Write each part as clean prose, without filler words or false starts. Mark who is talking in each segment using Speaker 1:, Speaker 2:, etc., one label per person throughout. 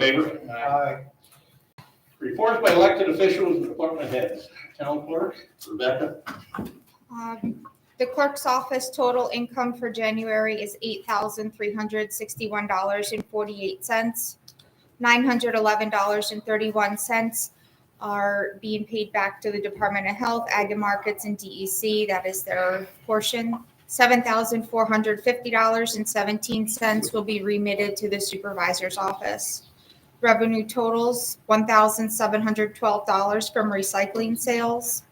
Speaker 1: Favor?
Speaker 2: Aye.
Speaker 1: Reports by elected officials and department heads. Town clerk, Rebecca.
Speaker 3: The clerk's office total income for January is $8,361.48. $911.31 are being paid back to the Department of Health, Ag and Markets, and DEC. That is their portion. $7,450.17 will be remitted to the supervisor's office. Revenue totals $1,712 from recycling sales,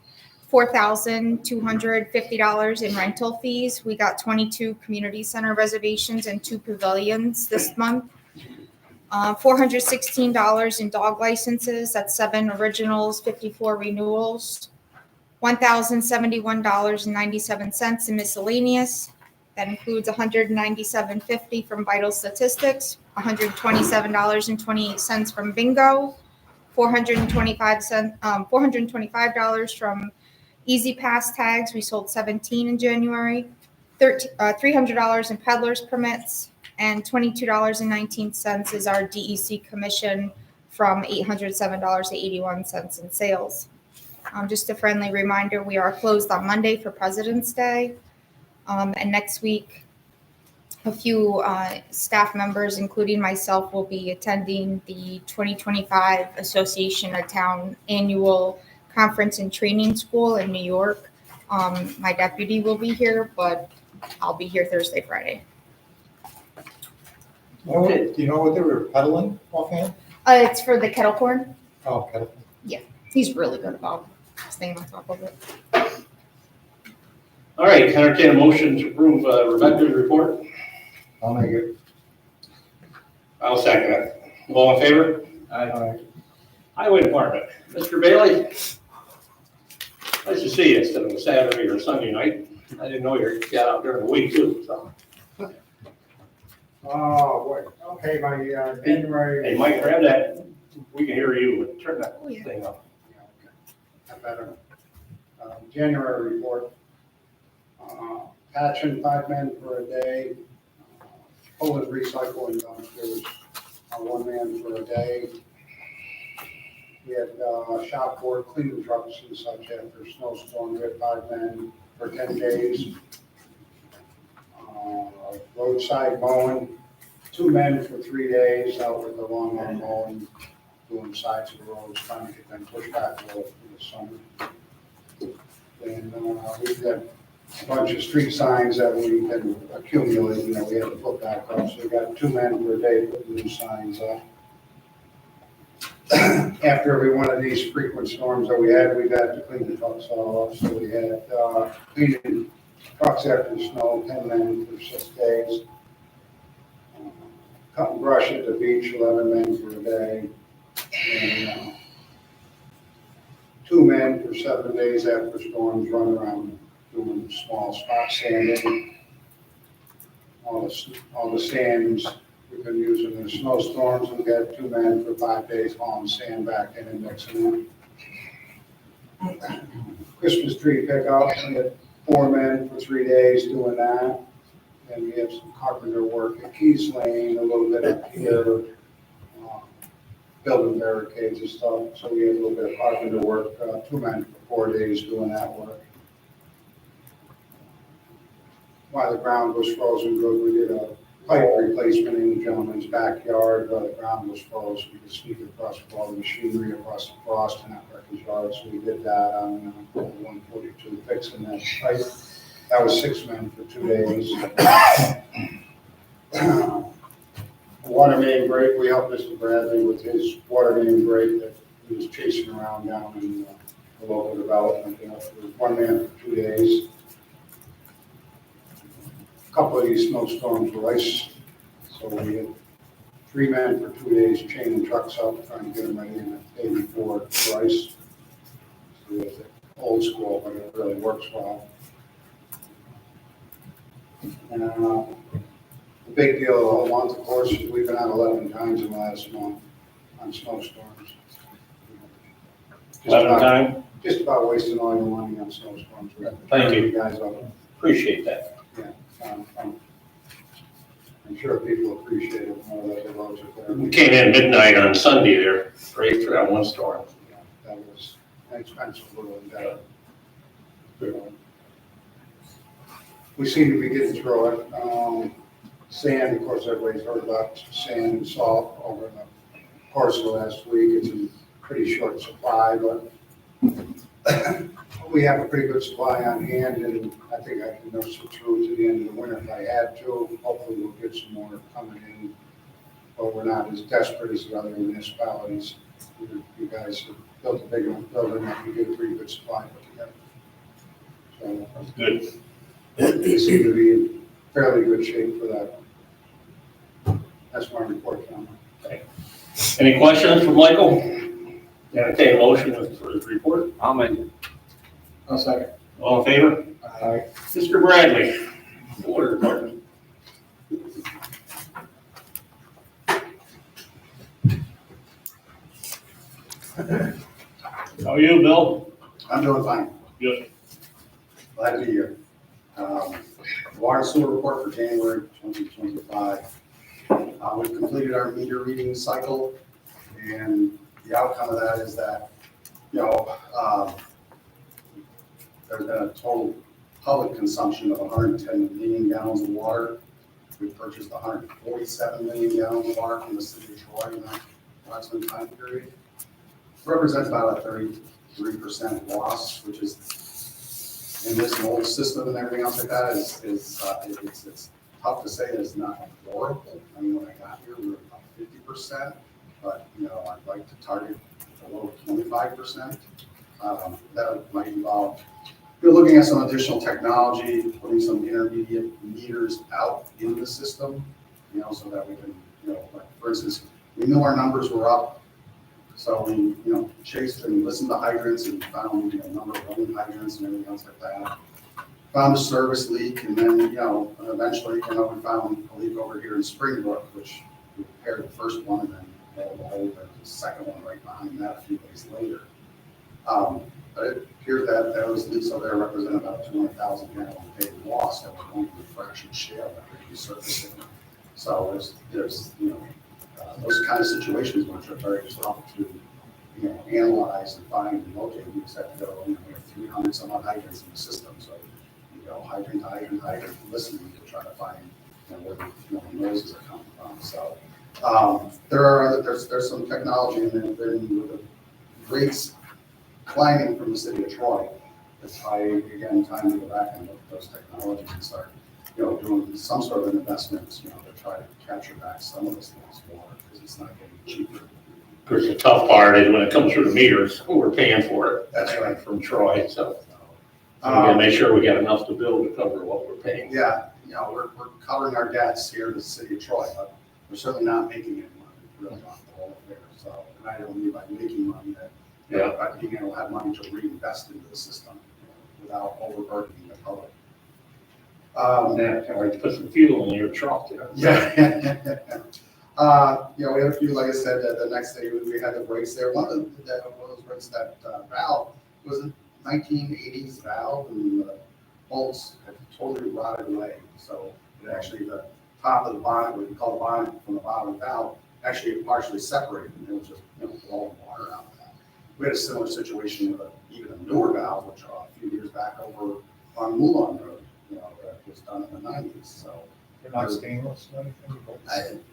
Speaker 3: $4,250 in rental fees. We got 22 community center reservations and 2 pavilions this month. $416 in dog licenses. That's 7 originals, 54 renewals. $1,071.97 in miscellaneous. That includes $197.50 from Vital Statistics, $127.28 from Bingo, $425 from Easy Pass tags. We sold 17 in January. $300 in peddlers permits, and $22.19 is our DEC commission from $807.81 in sales. Just a friendly reminder, we are closed on Monday for President's Day. And next week, a few staff members, including myself, will be attending the 2025 Association of Town Annual Conference and Training School in New York. My deputy will be here, but I'll be here Thursday, Friday.
Speaker 2: Do you know what they were peddling offhand?
Speaker 3: It's for the kettle corn.
Speaker 2: Oh, kettle.
Speaker 3: He's really good about staying on top of it.
Speaker 1: All right, entertain a motion to approve Rebecca's report.
Speaker 2: I'll make it.
Speaker 1: I'll second it. All in favor?
Speaker 2: Aye.
Speaker 1: Highway Department, Mr. Bailey. Nice to see you instead of a Saturday or Sunday night. I didn't know you got out during the week too, so.
Speaker 4: Oh, boy. Okay, my January.
Speaker 1: Hey, Mike, grab that. We can hear you. Turn that
Speaker 3: Oh, yeah.
Speaker 1: thing up.
Speaker 4: Yeah, okay. That better. January report. Patching 5 men for a day. Pulling recycling dumpsters, 1 man for a day. We had shop work, cleaning trucks and such after snowstorm. We had 5 men for 10 days. Roadside mowing, 2 men for 3 days out with the lawnmower mowing, doing sides of the roads, trying to get them pushed back a little for the summer. And we've got a bunch of street signs that we had accumulated, that we had to put back up. So we got 2 men per day putting new signs up. After every one of these frequent storms that we had, we've had to clean the trucks all up. So we had cleaning trucks after the snow, 10 men for 6 days. Cutting brush at the beach, 11 men for a day. And 2 men for 7 days after storms, run around doing small spot sanding. All the sands we've been using in the snowstorms. We've had 2 men for 5 days hauling sand back in and mixing it. Christmas tree pickup, we had 4 men for 3 days doing that. And we have some carpenter work at Keys Lane, a little bit up here, building barricades and stuff. So we had a little bit of carpenter work, 2 men for 4 days doing that work. While the ground was frozen good, we did a pipe replacement in the gentleman's backyard. While the ground was frozen, we could sneak across all the machinery across the frost and that wreckage yard. So we did that on 142, fixing that pipe. That was 6 men for 2 days. Water main break, we helped Mr. Bradley with his water main break that he was chasing around down in the local development. It was 1 man for 2 days. A couple of these snowstorms were ice, so we had 3 men for 2 days chaining trucks up, trying to get them ready in the day before for ice. So it was old school, but it really works well. And the big deal of month, of course, is we've been out 11 times in the last month on snowstorms.
Speaker 1: 11 times?
Speaker 4: Just about wasting all your money on snowstorms.
Speaker 1: Thank you.
Speaker 4: Guys up.
Speaker 1: Appreciate that.
Speaker 4: Yeah. I'm sure people appreciate it more that the roads are there.
Speaker 1: We came in midnight on Sunday there, right through that one storm.
Speaker 4: Yeah, that was an expensive little endeavor. We seem to be getting through it. Sand, of course, everybody's heard about sand and salt over in the course of the last week. It's in pretty short supply, but we have a pretty good supply on hand, and I think I can nurse it through to the end of the winter if I had to. Hopefully we'll get some more coming in, but we're not as desperate as the other municipalities. You guys have built a big enough building that you get a pretty good supply put together. So
Speaker 1: That's good.
Speaker 4: they seem to be in fairly good shape for that. That's my report, Tom.
Speaker 1: Any questions for Michael? Entertain a motion for his report.
Speaker 5: I'll make it.
Speaker 2: I'll second.
Speaker 1: All in favor?
Speaker 2: Aye.
Speaker 1: Mr. Bradley, Water Department. How are you, Bill?
Speaker 6: I'm doing fine.
Speaker 1: Good.
Speaker 6: Glad to be here. Water sewer report for January 2025. We've completed our meter reading cycle, and the outcome of that is that, there's been a total public consumption of 110 million gallons of water. We've purchased 147 million gallons of water from the city of Troy in that approximate time period. Represents about a 33% loss, which is, in this old system and everything else like that, it's tough to say that it's not horrible. I mean, when I got here, we were about 50%, but, I'd like to target below 25%. That might involve, we're looking at some additional technology, putting some intermediate meters out in the system, so that we can, like, for instance, we knew our numbers were up. So we, chased and listened to hydrants and found, a number of running hydrants and everything else like that. Found a service leak, and then, eventually, we found a leak over here in Springbrook, which we repaired the first one, and then the second one right behind that a few days later. But it appeared that those leaks over there represent about 200,000 gallons a day loss that we're going to a fraction share of that resurfacing. So there's those kind of situations which are very tough to, analyze and find and locate. We just have to go, we have 300 some odd hydrants in the system, so you go hydrant to hydrant, listening to try to find, where the noises are coming from. So there's some technology in there, with the rates climbing from the city of Troy. It's time to go back and look at those technologies and start, doing some sort of an investment, to try to capture back some of this lost water, because it's not getting cheaper.
Speaker 1: Of course, the tough part is when it comes through the meters, we're paying for it.
Speaker 6: That's right.
Speaker 1: From Troy, so we gotta make sure we got enough to build to cover what we're paying.
Speaker 6: Yeah, we're covering our debts here in the city of Troy, but we're certainly not making any money, really, off the whole affair. So, and I don't mean by making money that, by being able to have money to reinvest into the system, without overburdening the public.
Speaker 1: Yeah, can't wait to put some fuel in your truck,
Speaker 6: Yeah. We had a few, like I said, the next day we had the brakes there. One of those brakes, that valve was a 1980s valve, and the bolts had totally rotted away. So it actually, the top of the bonnet, what we call the bonnet from the bottom of the valve, actually partially separated, and it was just blowing water out of that. We had a similar situation with even a newer valve, which a few years back over on Moulin Road, that was done in the 90s. So
Speaker 2: They're not stainless or anything?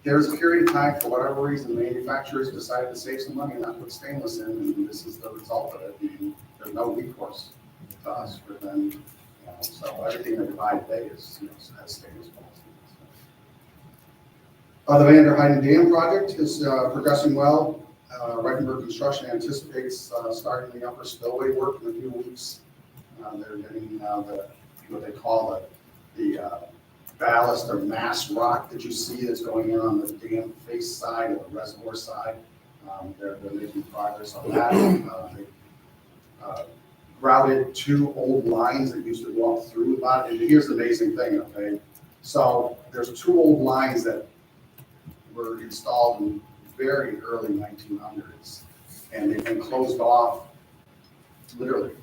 Speaker 6: there was a period of time, for whatever reason, manufacturers decided to save some money and not put stainless in, and this is the result of it. And there's no recourse to us for them. So everything that we buy today is, has stainless bolts. The Vander Heiden Dam project is progressing well. Reichenberg Construction anticipates starting the upper spillway work in a few weeks. They're getting what they call the ballast or mass rock that you see that's going in on the dam face side or the reservoir side. They're making progress on that. They routed 2 old lines that used to walk through the bottom. And here's the amazing thing, okay? So there's 2 old lines that were installed in very early 1900s, and they've been closed off literally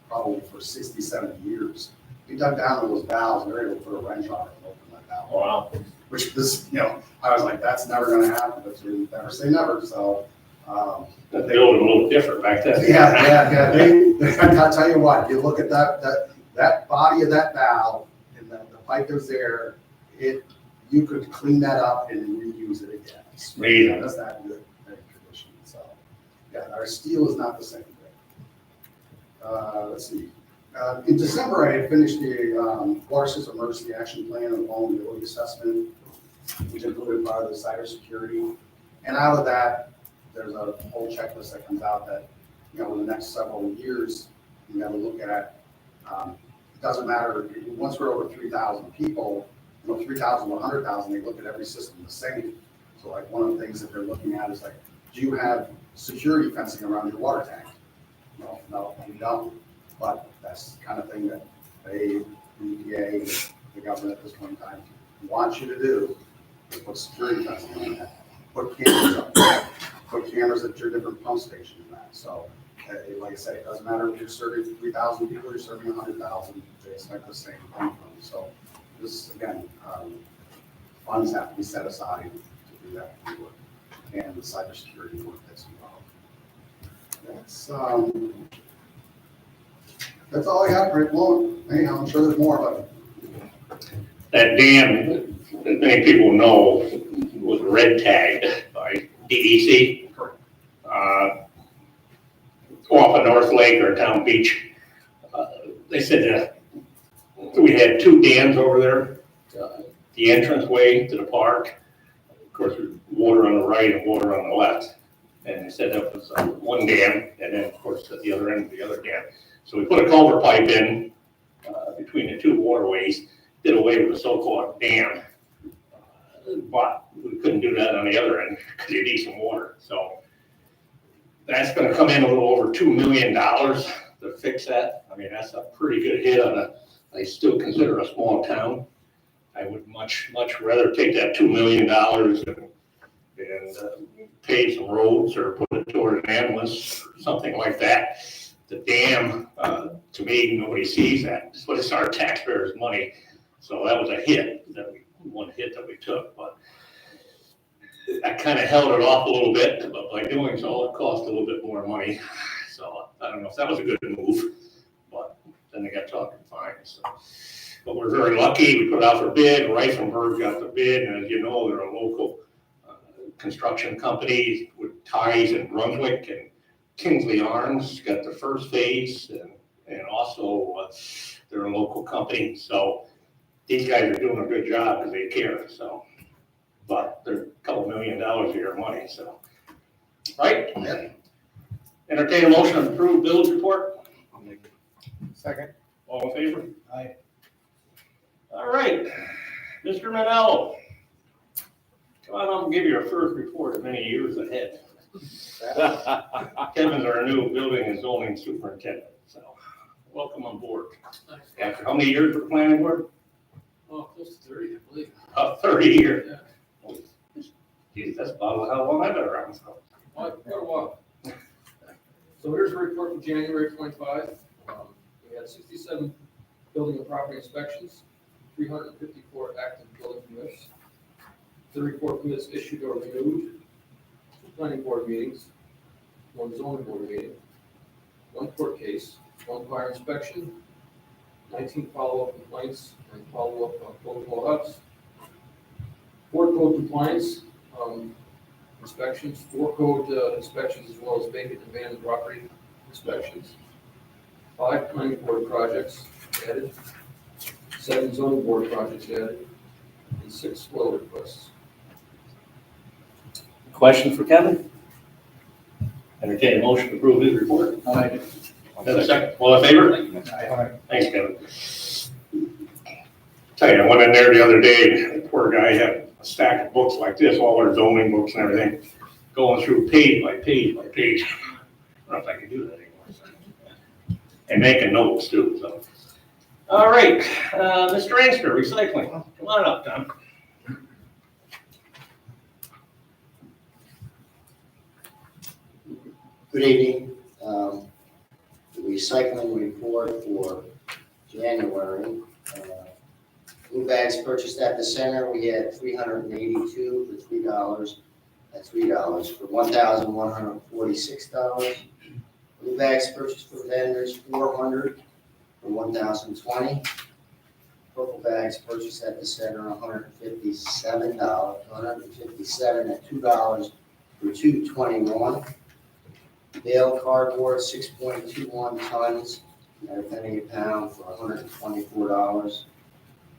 Speaker 6: probably for 60, 70 years. We dug down to those valves and we were able to put a wrench on it and open that valve.
Speaker 1: Wow.
Speaker 6: which this, I was like, that's never gonna happen, but you never say never, so.
Speaker 1: The building a little different back then.
Speaker 6: Yeah, I'll tell you what, you look at that body of that valve, and the pipe that's there, you could clean that up and reuse it again.
Speaker 1: Amazing.
Speaker 6: That's that good condition, so, yeah, our steel is not the same thing. Let's see, in December, I had finished the water system emergency action plan and vulnerability assessment, which included part of the cybersecurity, and out of that, there's a whole checklist that comes out that, in the next several years, you gotta look at, it doesn't matter, once we're over 3,000 people, 3,000 to 100,000, they look at every system the same. So like one of the things that they're looking at is like, do you have security fencing around your water tank? No, you don't. But that's the kind of thing that they, the EPA, the government at this point in time, wants you to do, is put security fencing on that. Put cameras up there. Put cameras at your different pump stations and that. So, like I say, it doesn't matter if you're serving 3,000 people, you're serving 100,000, they expect the same thing from you. So this, again, funds have to be set aside to do that work and the cybersecurity work that's involved. That's all I got for it. Well, hey, I'm sure there's more, but
Speaker 1: That dam, that many people know, was red tagged by DEC. Off of North Lake or Town Beach. They said that we had two dams over there, the entranceway to the park. Of course, water on the right and water on the left. And they said that was one dam, and then of course at the other end of the other dam. So we put a culvert pipe in between the two waterways, did away with the so-called dam. But we couldn't do that on the other end because you need some water. So that's going to come in a little over $2 million to fix that. I mean, that's a pretty good hit on I still consider a small town. I would much rather take that $2 million and pave some roads or put it toward an ambulance or something like that. The dam, to me, nobody sees that. But it's our taxpayers' money. So that was a hit, one hit that we took. But I kind of held it off a little bit, but by doing so, it cost a little bit more money. So I don't know if that was a good move, but then they got talking fines. So. But we're very lucky. We put it out for bid. Reifenberg got the bid, and as you know, they're a local construction company with ties in Brunswick, and Kingsley Arms got the first phase, and also they're a local company. So these guys are doing a good job because they care. So. But they're a couple $1 million of your money, so. Right?
Speaker 6: Yeah.
Speaker 1: Entertain a motion to approve bills report.
Speaker 2: Second.
Speaker 1: All in favor?
Speaker 2: Aye.
Speaker 1: All right, Mr. Manel. Come on, I'll give you your first report of many years ahead. Kevin's our new building and zoning superintendent, so welcome on board. After how many years with the planning board?
Speaker 5: Oh, close to 30, I believe.
Speaker 1: 30 years.
Speaker 5: Yeah.
Speaker 1: Geez, that's about how long I've been around, so.
Speaker 5: Quite a while. So here's a report from January 25. We had 67 building and property inspections, 354 active building permits, 34 permits issued or renewed, 2 planning board meetings, 1 zoning board meeting, 1 court case, 1 fire inspection, 19 follow-up complaints and follow-up code call-outs, 4 code compliance inspections, 4 code inspections as well as vacant and abandoned property inspections, 5 planning board projects added, 7 zoning board projects added, and 6 flow requests.
Speaker 1: Question for Kevin? Entertain a motion to approve his report.
Speaker 2: Aye.
Speaker 1: Have a second. All in favor?
Speaker 2: Aye.
Speaker 1: Thanks, Kevin. Tell you, I went in there the other day, and the poor guy had a stack of books like this, all our zoning books and everything, going through page by page by page. I don't know if I can do that anymore. And making notes too, so. All right, Mr. Angster, recycling. Come on up, Tom.
Speaker 7: Good evening. The recycling report for January Blue bags purchased at the center, we had 382 for $3, at $3, for $1,146. Blue bags purchased from vendors, 400 for $1,020. Purple bags purchased at the center, $157, 157 at $2 for $221. Bale cardboard, 6.21 tons at a penny a pound for $124.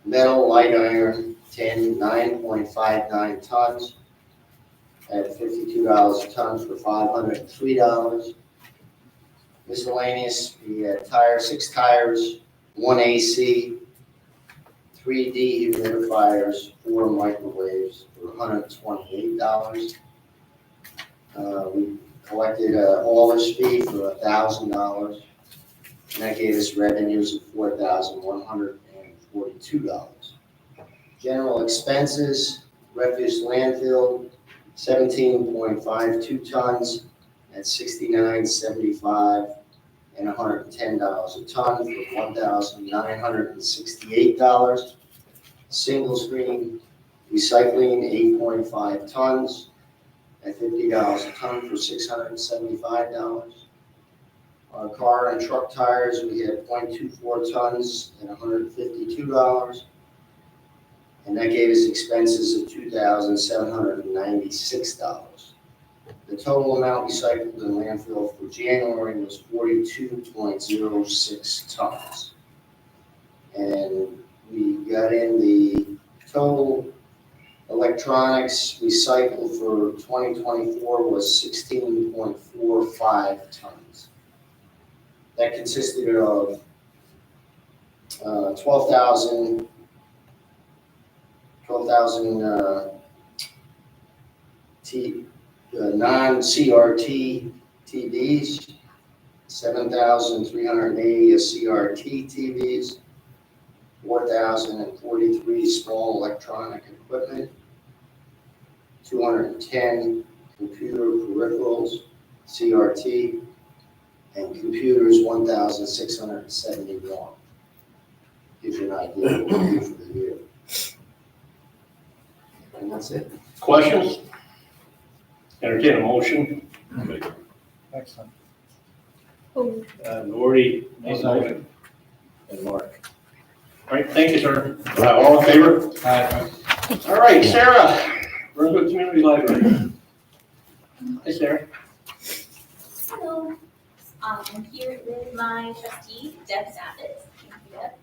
Speaker 7: Metal light iron, 9.59 tons at $52 a ton for $503. Miscellaneous, we had tires, 6 tires, 1 AC, 3 dehumidifiers, 4 microwaves for $128. We collected a hauler's fee for $1,000, and that gave us revenues of $4,142. General expenses, refuse landfill, 17.52 tons at $69.75 and $110 a ton for $1,968. Single stream recycling, 8.5 tons at $50 a ton for $675. Our car and truck tires, we had 0.24 tons at $152. And that gave us expenses of $2,796. The total amount recycled in landfill for January was 42.06 tons. And we got in the total electronics recycled for 2024 was 16.45 tons. That consisted of 12,000 non-CRT TVs, 7,380 CRT TVs, 4,043 small electronic equipment, 210 computer peripherals, CRT, and computers, 1,671. Gives you an idea of what we do for the year. And that's it.
Speaker 1: Questions? Entertain a motion.
Speaker 2: Excellent.
Speaker 3: Who?
Speaker 1: Lori made a motion. And Mark. All right, thank you, sir. All in favor?
Speaker 2: Aye.
Speaker 1: All right, Sarah, Brunswick Community Library. Hi, Sarah.
Speaker 8: Hello. I'm here with my trustee, Deb Savitz. Thank you, Deb.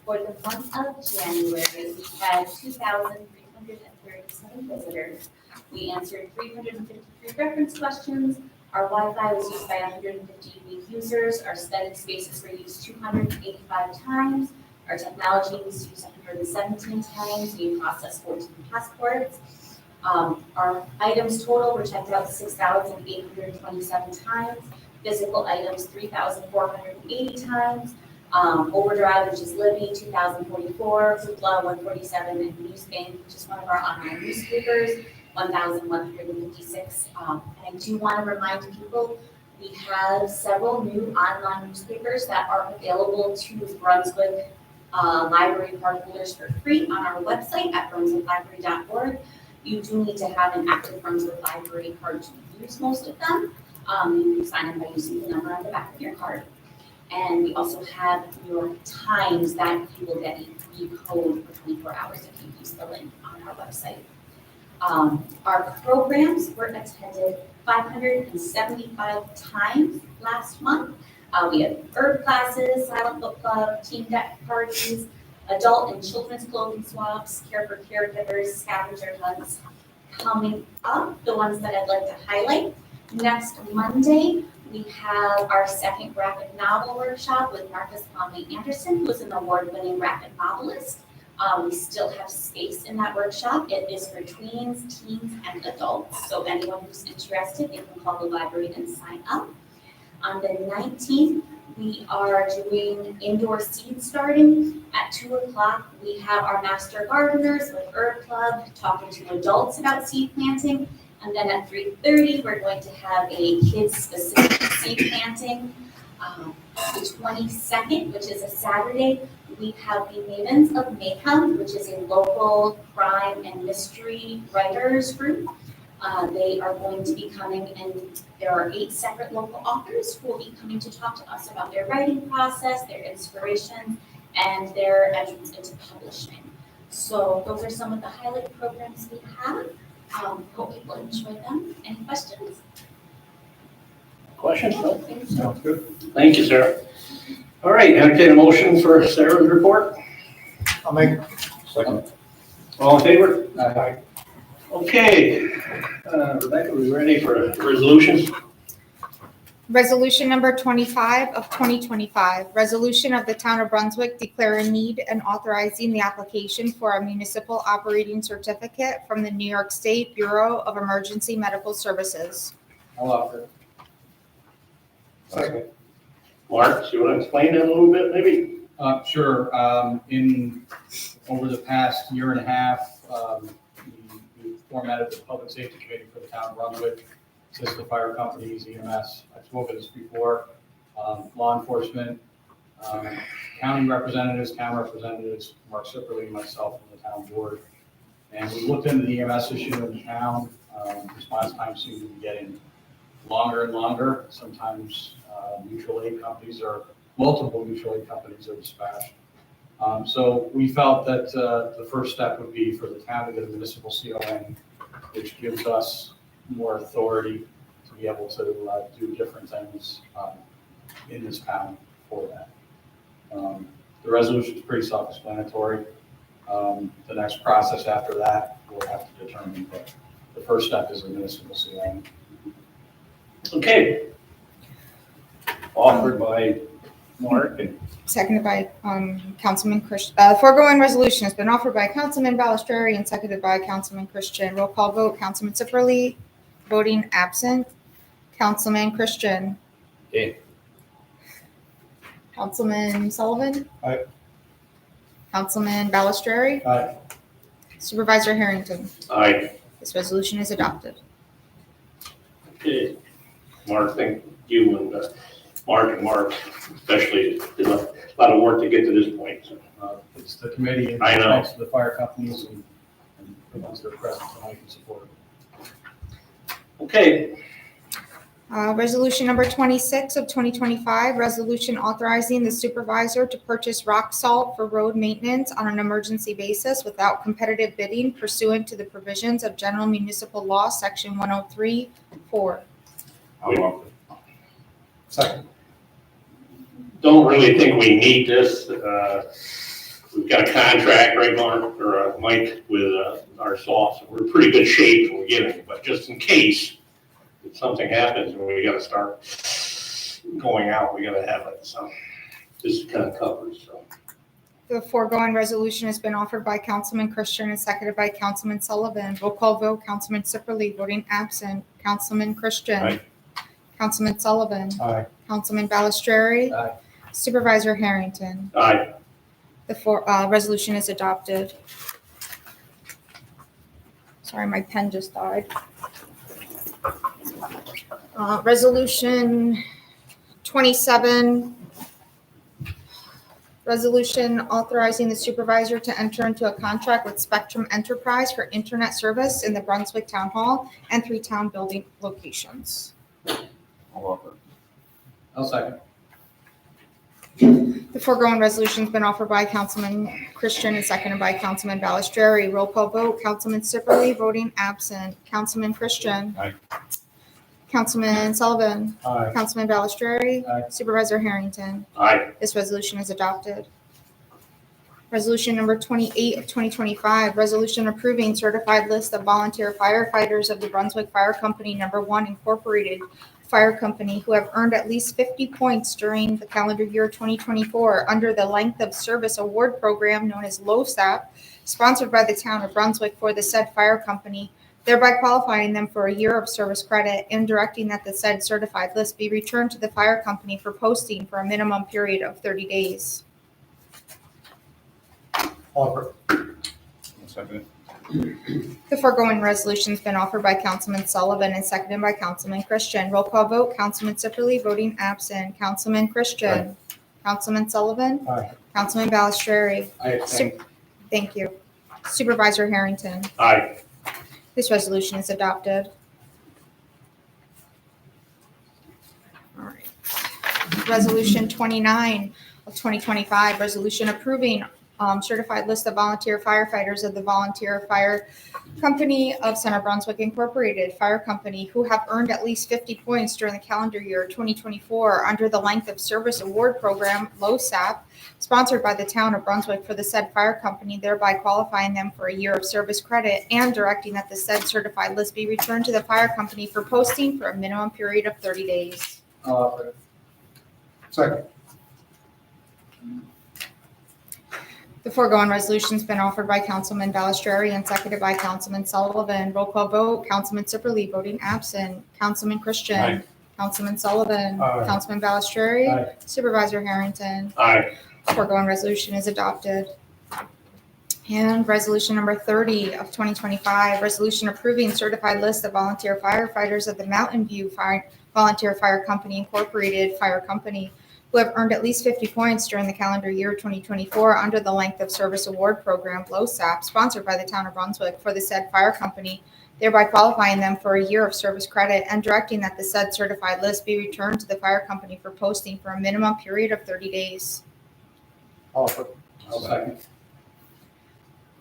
Speaker 8: For the month of January, we had 2,337 visitors. We answered 353 reference questions. Our Wi-Fi was used by 150 unique users. Our study spaces were used 285 times. Our technology was used 117 times. We processed 14 passports. Our items total were checked out 6,827 times. Physical items 3,480 times. Overdrive, which is Libby, 2,044. Hoopla, 147. And Newsbank, which is one of our online newspapers, 1,156. And I do want to remind people, we have several new online newspapers that are available to Brunswick library card holders for free on our website at brunswicklibrary.org. You do need to have an active Brunswick library card to use most of them. You can sign up by using the number on the back of your card. And we also have New York Times that you will get a free code for 24 hours if you use the link on our website. Our programs were attended 575 times last month. We had herb classes, silent book club, team deck parties, adult and children's clothing swaps, care for caregivers, scavenger hunts. Coming up, the ones that I'd like to highlight, next Monday, we have our second graphic novel workshop with Marcus Conley Anderson, who is an award-winning graphic novelist. We still have space in that workshop. It is for tweens, teens, and adults. So anyone who's interested, they can call the library and sign up. On the 19th, we are doing indoor seed starting. At 2 o'clock, we have our master gardeners with Herb Club talking to adults about seed planting. And then at 3:30, we're going to have a kids-specific seed planting. The 22nd, which is a Saturday, we have the Mavens of Mayhem, which is a local crime and mystery writers group. They are going to be coming, and there are 8 separate local authors who will be coming to talk to us about their writing process, their inspiration, and their entrance into publishing. So those are some of the highlight programs we have. Hope people enjoy them. Any questions?
Speaker 1: Questions? No?
Speaker 2: Sounds good.
Speaker 1: Thank you, Sarah. All right, entertain a motion for Sarah's report.
Speaker 2: I'll make. Second.
Speaker 1: All in favor?
Speaker 2: Aye.
Speaker 1: Okay, Rebecca, we ready for resolutions?
Speaker 3: Resolution number 25 of 2025, resolution of the Town of Brunswick declaring need and authorizing the application for a municipal operating certificate from the New York State Bureau of Emergency Medical Services.
Speaker 5: I'll offer.
Speaker 2: Second.
Speaker 1: Mark, do you want to explain that a little bit, maybe?
Speaker 9: Sure. Over the past year and a half, we formatted the Public Safety Committee for the Town of Brunswick, assist the fire companies, EMS. I've spoken this before, law enforcement, county representatives, town representatives, Mark Sipperly, myself, and the town board. And we looked into the EMS issue in the town. Response time seems to be getting longer and longer. Sometimes mutual aid companies or multiple mutual aid companies are dispatched. So we felt that the first step would be for the town to get a municipal CON, which gives us more authority to be able to do different things in this town for that. The resolution is pretty self-explanatory. The next process after that, we'll have to determine, but the first step is a municipal CON.
Speaker 1: Okay. Offered by Mark and
Speaker 3: Seconded by Councilman Christian. Foregoing resolution has been offered by Councilman Balistrary and seconded by Councilman Christian. Roll call vote, Councilman Sipperly, voting absent. Councilman Christian.
Speaker 1: Aye.
Speaker 3: Councilman Sullivan.
Speaker 2: Aye.
Speaker 3: Councilman Balistrary.
Speaker 2: Aye.
Speaker 3: Supervisor Harrington.
Speaker 1: Aye.
Speaker 3: This resolution is adopted.
Speaker 1: Okay. Mark, thank you and Mark especially did a lot of work to get to this point. So.
Speaker 9: It's the committee and
Speaker 1: I know.
Speaker 9: thanks to the fire companies and the ones that are present tonight can support it.
Speaker 1: Okay.
Speaker 3: Resolution number 26 of 2025, resolution authorizing the supervisor to purchase rock salt for road maintenance on an emergency basis without competitive bidding pursuant to the provisions of General Municipal Law, Section 103-4.
Speaker 2: I'll offer. Second.
Speaker 1: Don't really think we need this. We've got a contract, right, Mark, or Mike, with our salt. So we're in pretty good shape when we're getting it, but just in case if something happens and we gotta start going out, we gotta have it. So this kind of covers, so.
Speaker 3: The foregoing resolution has been offered by Councilman Christian and seconded by Councilman Sullivan. Roll call vote, Councilman Sipperly, voting absent. Councilman Christian.
Speaker 1: Aye.
Speaker 3: Councilman Sullivan.
Speaker 2: Aye.
Speaker 3: Councilman Balistrary.
Speaker 9: Aye.
Speaker 3: Supervisor Harrington.
Speaker 1: Aye.
Speaker 3: The resolution is adopted. Sorry, my pen just died. Resolution 27. Resolution authorizing the supervisor to enter into a contract with Spectrum Enterprise for internet service in the Brunswick Town Hall and 3 town building locations.
Speaker 2: I'll offer.
Speaker 9: I'll second.
Speaker 3: The foregoing resolution has been offered by Councilman Christian and seconded by Councilman Balistrary. Roll call vote, Councilman Sipperly, voting absent. Councilman Christian.
Speaker 2: Aye.
Speaker 3: Councilman Sullivan.
Speaker 2: Aye.
Speaker 3: Councilman Balistrary.
Speaker 9: Aye.
Speaker 3: Supervisor Harrington.
Speaker 1: Aye.
Speaker 3: This resolution is adopted. Resolution number 28 of 2025, resolution approving certified list of volunteer firefighters of the Brunswick Fire Company Number 1 Incorporated Fire Company who have earned at least 50 points during the calendar year 2024 under the Length of Service Award Program known as LOSAP, sponsored by the town of Brunswick for the said fire company, thereby qualifying them for a year of service credit and directing that the said certified list be returned to the fire company for posting for a minimum period of 30 days.
Speaker 2: Offer. Second.
Speaker 3: The foregoing resolution has been offered by Councilman Sullivan and seconded by Councilman Christian. Roll call vote, Councilman Sipperly, voting absent. Councilman Christian. Councilman Sullivan.
Speaker 2: Aye.
Speaker 3: Councilman Balistrary.
Speaker 2: I abstain.
Speaker 3: Thank you. Supervisor Harrington.
Speaker 1: Aye.
Speaker 3: This resolution is adopted. All right. Resolution 29 of 2025, resolution approving certified list of volunteer firefighters of the Volunteer Fire Company of Center Brunswick Incorporated Fire Company who have earned at least 50 points during the calendar year 2024 under the Length of Service Award Program, LOSAP, sponsored by the town of Brunswick for the said fire company, thereby qualifying them for a year of service credit and directing that the said certified list be returned to the fire company for posting for a minimum period of 30 days.
Speaker 2: I'll offer it. Second.
Speaker 3: The foregoing resolution has been offered by Councilman Balistrary and seconded by Councilman Sullivan. Roll call vote, Councilman Sipperly voting absent. Councilman Christian.
Speaker 2: Aye.
Speaker 3: Councilman Sullivan.
Speaker 2: Aye.
Speaker 3: Councilman Balistrary.
Speaker 2: Aye.
Speaker 3: Supervisor Harrington.
Speaker 1: Aye.
Speaker 3: Foregoing resolution is adopted. And resolution number 30 of 2025, resolution approving certified list of volunteer firefighters of the Mountain View Volunteer Fire Company Incorporated Fire Company who have earned at least 50 points during the calendar year 2024 under the Length of Service Award Program, LOSAP, sponsored by the town of Brunswick for the said fire company, thereby qualifying them for a year of service credit and directing that the said certified list be returned to the fire company for posting for a minimum period of 30 days.
Speaker 2: I'll offer it. I'll second.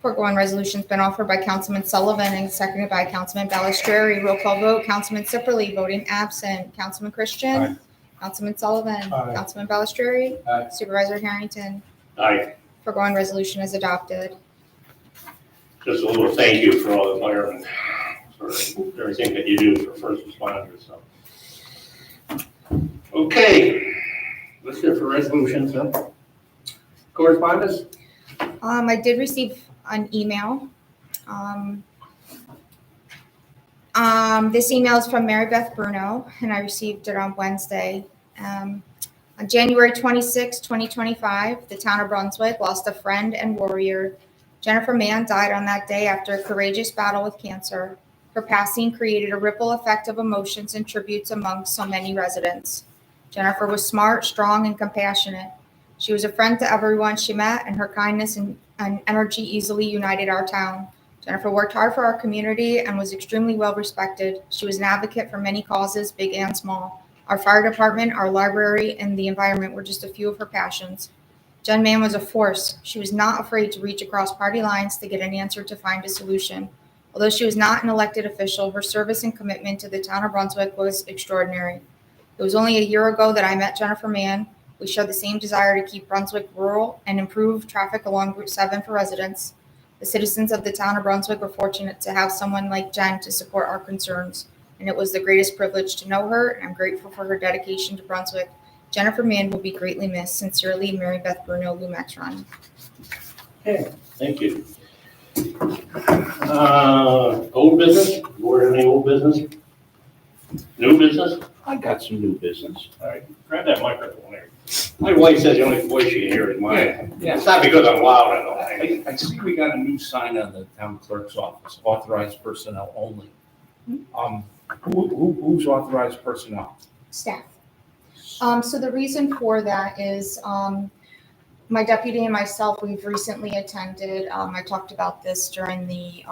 Speaker 3: Foregoing resolution has been offered by Councilman Sullivan and seconded by Councilman Balistrary. Roll call vote, Councilman Sipperly voting absent. Councilman Christian.
Speaker 2: Aye.
Speaker 3: Councilman Sullivan.
Speaker 2: Aye.
Speaker 3: Councilman Balistrary.
Speaker 2: Aye.
Speaker 3: Supervisor Harrington.
Speaker 1: Aye.
Speaker 3: Foregoing resolution is adopted.
Speaker 1: Just a little thank you for all the firemen, for everything that you do for first responders, so. Okay, let's hear for resolutions, huh? Correspondence?
Speaker 3: I did receive an email. This email is from Mary Beth Bruno, and I received it on Wednesday. On January 26, 2025, the town of Brunswick lost a friend and warrior. Jennifer Mann died on that day after a courageous battle with cancer. Her passing created a ripple effect of emotions and tributes among so many residents. Jennifer was smart, strong, and compassionate. She was a friend to everyone she met, and her kindness and energy easily united our town. Jennifer worked hard for our community and was extremely well respected. She was an advocate for many causes, big and small. Our fire department, our library, and the environment were just a few of her passions. Jen Mann was a force. She was not afraid to reach across party lines to get an answer to find a solution. Although she was not an elected official, her service and commitment to the town of Brunswick was extraordinary. It was only a year ago that I met Jennifer Mann. We share the same desire to keep Brunswick rural and improve traffic along Route 7 for residents. The citizens of the town of Brunswick were fortunate to have someone like Jen to support our concerns, and it was the greatest privilege to know her, and I'm grateful for her dedication to Brunswick. Jennifer Mann will be greatly missed. Sincerely, Mary Beth Bruno, Lumax Run.
Speaker 1: Okay, thank you. Old business? Board, any old business? New business?
Speaker 10: I got some new business.
Speaker 1: All right, grab that microphone there. My wife says the only voice she can hear is mine.
Speaker 10: Yeah.
Speaker 1: It's not because I'm loud, I don't think.
Speaker 10: I see we got a new sign on the town clerk's office, authorized personnel only. Who's authorized personnel?
Speaker 3: Staff. So the reason for that is my deputy and myself, we've recently attended, I talked about this during the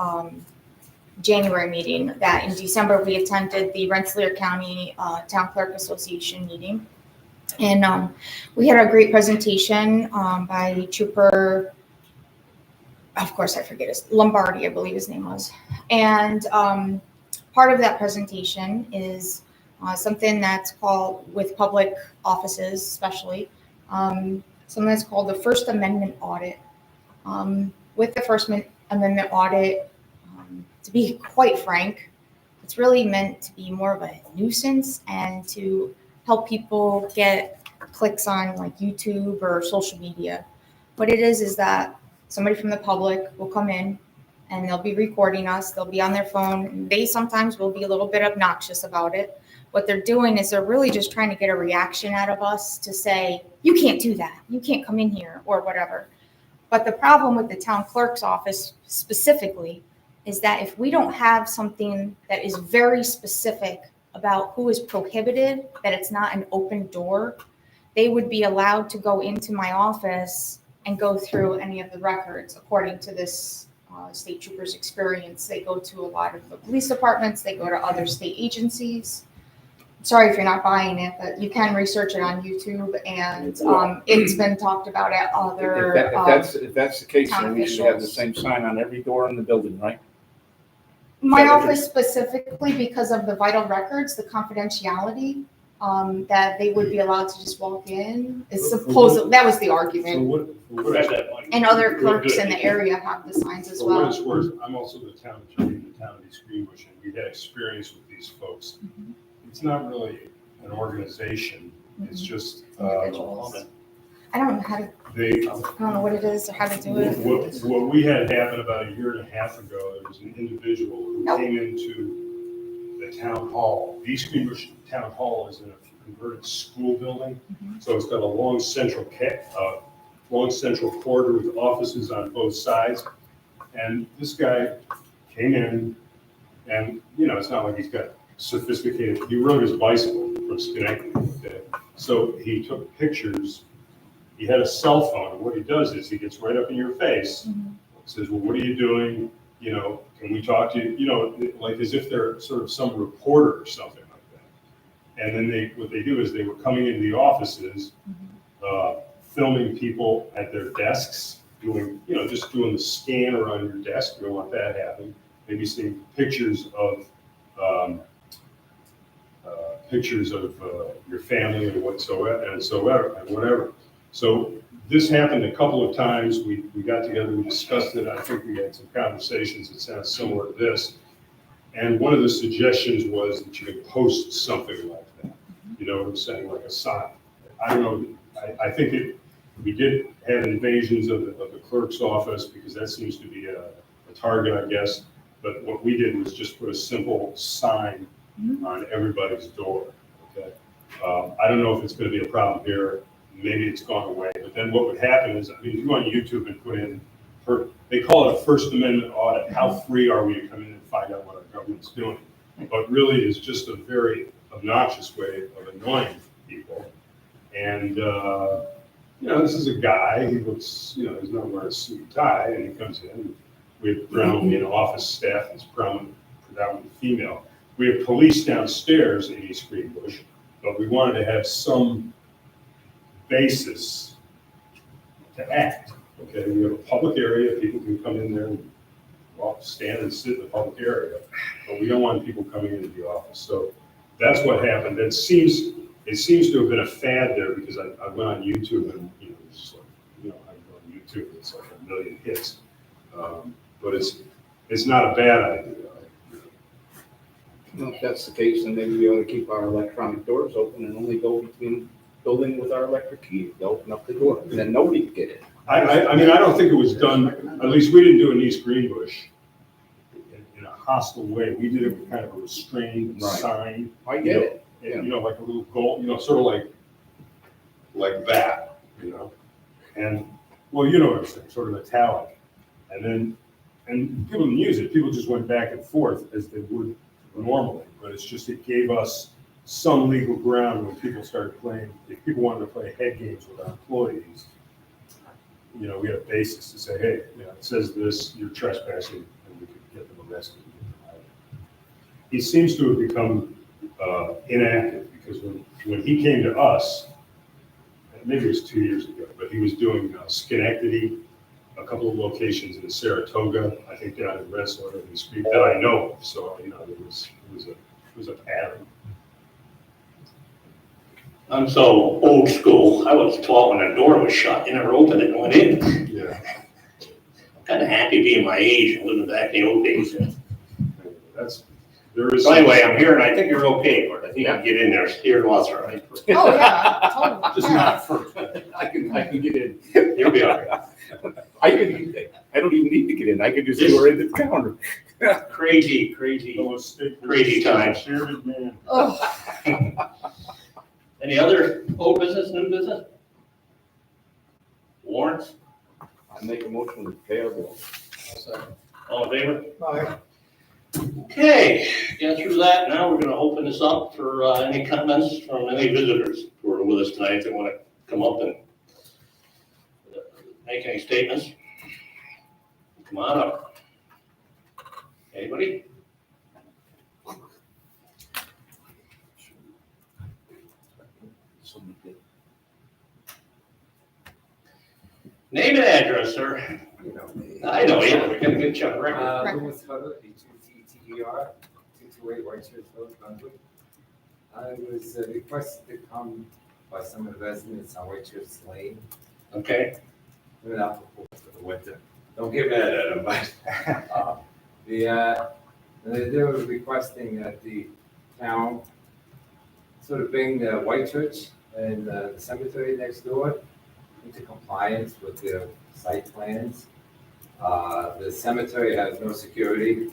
Speaker 3: January meeting, that in December we attended the Rensselaer County Town Clerk Association meeting. And we had a great presentation by Trooper, of course I forget his, Lombardi, I believe his name was. And part of that presentation is something that's called, with public offices especially, something that's called the First Amendment audit. With the First Amendment audit, to be quite frank, it's really meant to be more of a nuisance and to help people get clicks on like YouTube or social media. What it is that somebody from the public will come in and they'll be recording us, they'll be on their phone, they sometimes will be a little bit obnoxious about it. What they're doing is they're really just trying to get a reaction out of us to say, you can't do that, you can't come in here, or whatever. But the problem with the town clerk's office specifically is that if we don't have something that is very specific about who is prohibited, that it's not an open door, they would be allowed to go into my office and go through any of the records. According to this state trooper's experience, they go to a lot of the police departments, they go to other state agencies. Sorry if you're not buying it, but you can research it on YouTube, and it's been talked about at other.
Speaker 10: If that's the case,
Speaker 3: town
Speaker 10: then we should have the
Speaker 3: officials.
Speaker 10: same sign on every door in the building, right?
Speaker 3: My
Speaker 10: Yeah,
Speaker 3: office specifically, because of the vital records, the confidentiality, that they would be allowed to just walk in, is supposed, that was the
Speaker 11: So
Speaker 3: argument.
Speaker 11: what is that?
Speaker 3: And other clerks in the area have the signs as
Speaker 11: For what
Speaker 3: well.
Speaker 11: it's worth, I'm also the town attorney in the town of East Greenbush, and we've had experience with these folks.
Speaker 3: Mhm.
Speaker 11: It's not really an organization, it's just,
Speaker 3: Individuals. I don't know how to,
Speaker 11: they,
Speaker 3: I don't know what it is or how to do it.
Speaker 11: what we had happen about a year and a half ago, there was an individual who
Speaker 3: Nope.
Speaker 11: came into the town hall. The East Greenbush Town Hall is in a converted school building, so it's got a long central corridor with offices on both sides. And this guy came in, and, you know, it's not like he's got sophisticated, he rode his bicycle from Schenectady. Okay? So he took pictures, he had a cell phone, and what he does is he gets right up in your face, says, well, what are you doing? You know, can we talk to you? You know, like as if they're sort of some reporter or something like that. And then what they do is they were coming into the offices, filming people at their desks, doing, you know, just doing the scanner on your desk. You don't want that happening. Maybe seeing pictures of your family and whatsoever, and whatever. So this happened a couple of times. We got together, we discussed it. I think we had some conversations that sound similar to this. And one of the suggestions was that you could post something like that. You know what I'm saying, like a sign. I don't know. I think we did have invasions of the clerk's office because that seems to be a target, I guess. But what we did was just put a simple sign on everybody's door. Okay. I don't know if it's going to be a problem here. Maybe it's gone away. But then what would happen is, I mean, if you go on YouTube and put in, they call it a First Amendment audit. How free are we to come in and find out what our government's doing? But really, it's just a very obnoxious way of annoying people. And you know, this is a guy. He looks, you know, he's not wearing a suit and tie, and he comes in. We have predominantly an office staff that's predominantly female. We have police downstairs in East Greenbush, but we wanted to have some basis to act. Okay, we have a public area, people can come in there and stand and sit in the public area, but we don't want people coming into the office. So that's what happened. It seems to have been a fad there because I went on YouTube and, you know, it's just like, you know, I go on YouTube, it's like 1 million hits. But it's not a bad idea.
Speaker 10: Well, if that's the case, then maybe we ought to keep our electronic doors open and only go between building with our electric key. They open up the door, and then nobody can get in.
Speaker 11: I mean, I don't think it was done, at least we didn't do it in East Greenbush in a hostile way. We did it with kind of a restrained
Speaker 10: Right.
Speaker 11: sign.
Speaker 10: I get it.
Speaker 11: And, you know, like a little goal, you know, sort of like that, you know? And, well, you know what I'm saying, sort of metallic. And people didn't use it. People just went back and forth as they would normally. But it's just, it gave us some legal ground when people started playing, if people wanted to play head games with our employees, you know, we had a basis to say, hey, you know, it says this, you're trespassing, and we could get them arrested. He seems to have become inactive because when he came to us, maybe it was 2 years ago, but he was doing Schenectady, a couple of locations in Saratoga, I think down in Rensselaer and East Greenbush that I know of. So, you know, it was a pattern.
Speaker 1: I'm so old school. I was taught when a door was shut, you never opened it and went in.
Speaker 11: Yeah.
Speaker 1: I'm kind of happy being my age and living back in the old days.
Speaker 11: There is.
Speaker 1: So anyway, I'm here and I think you're okay, Bert. I think you can get in there. Steer was all right.
Speaker 3: Oh, yeah, totally.
Speaker 11: Just
Speaker 3: yeah.
Speaker 11: not first.
Speaker 10: I can get in.
Speaker 1: You'll be all right.
Speaker 10: I don't even need to get in. I can just go right to the counter.
Speaker 1: Crazy times.
Speaker 11: Bearded man.
Speaker 3: Oh,
Speaker 1: Any other old business, new business? Warrants?
Speaker 10: I make a motion to pay our bills.
Speaker 1: All in favor?
Speaker 2: Aye.
Speaker 1: Okay, get through that. Now we're going to open this up for any comments from any visitors who are with us tonight that want to come up and make any statements? Come on up. Anybody? Name and address, sir.
Speaker 12: You know me.
Speaker 1: I know you, we're gonna get you on record.
Speaker 12: Louis Hutter, H-U-T-T-E-R, 228 Whitechurch Road, Brunswick. I was requested to come by some of the residents on Whitechurch Lane.
Speaker 1: Okay,
Speaker 12: We're not for the winter. Don't get mad at them, but they were requesting that the town sort of bring the Whitechurch and the cemetery next door into compliance with their site plans. The cemetery has no security.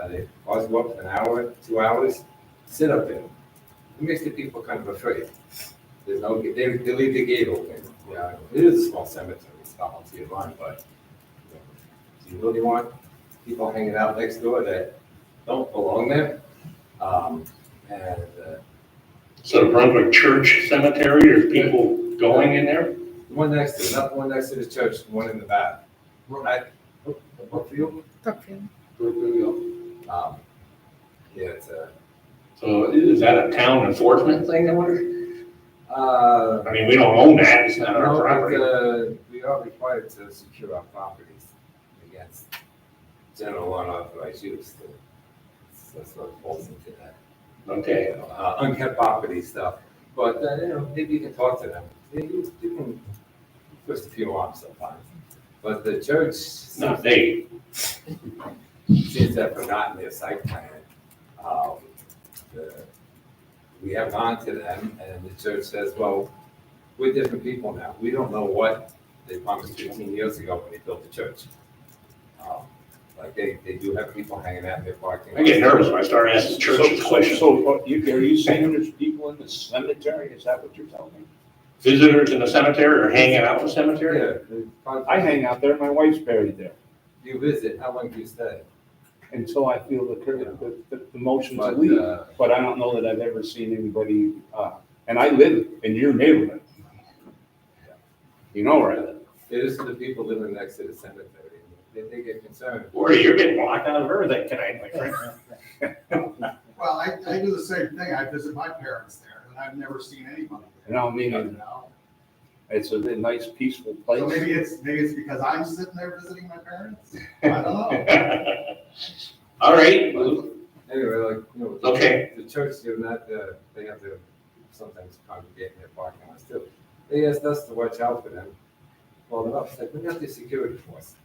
Speaker 12: They cause go up an hour, 2 hours, sit up there. It makes the people kind of afraid. There's no, they leave the gate open. Yeah, it is a small cemetery, it's volunteer run, but do you really want people hanging out next door that don't belong there?
Speaker 1: so the Brunswick Church Cemetery, there's people going in there?
Speaker 12: One next to, not the one next to the church, the one in the back. Brookfield?
Speaker 3: Brookfield.
Speaker 12: Yeah, it's a,
Speaker 1: So is that a town enforcement thing, I wonder? I mean, we don't own that, it's not our
Speaker 12: no,
Speaker 1: property.
Speaker 12: but, we are required to secure our properties against general unauthorized use. That's what falls into that.
Speaker 1: Okay,
Speaker 12: Unkept property stuff, but, maybe you can talk to them. You can twist a few arms sometimes. But the church
Speaker 1: not they.
Speaker 12: seems to have forgotten their site plan. We have gone to them and the church says, well, we're different people now. We don't know what they promised 15 years ago when they built the church. Like they do have people hanging out in their parking.
Speaker 1: I get nervous when I start asking churches questions.
Speaker 10: So, are you saying there's people in the cemetery? Is that what you're telling me?
Speaker 1: Visitors in the cemetery or hanging out in the cemetery?
Speaker 12: Yeah.
Speaker 10: I hang out there, my wife's buried there,
Speaker 12: You visit, how long do you stay?
Speaker 10: until I feel the motion to
Speaker 12: But,
Speaker 10: leave. But I don't know that I've ever seen anybody, and I live in your neighborhood. You know where I live.
Speaker 12: It is for the people living next to the cemetery. They get concerned.
Speaker 1: Or you're getting locked out of everything tonight, my friend.
Speaker 2: Well, I do the same thing. I visit my parents there, and I've never seen anybody
Speaker 10: You know, I mean,
Speaker 2: there. You know?
Speaker 10: it's a nice, peaceful
Speaker 2: So
Speaker 10: place.
Speaker 2: maybe it's because I'm sitting there visiting my parents. I don't know.
Speaker 1: All right,
Speaker 12: Anyway, like,
Speaker 1: Okay.
Speaker 12: The church, they're not, they have to sometimes congregate in their parking lots too. They asked us to watch out for them. Well, enough, it's like, we got the security force.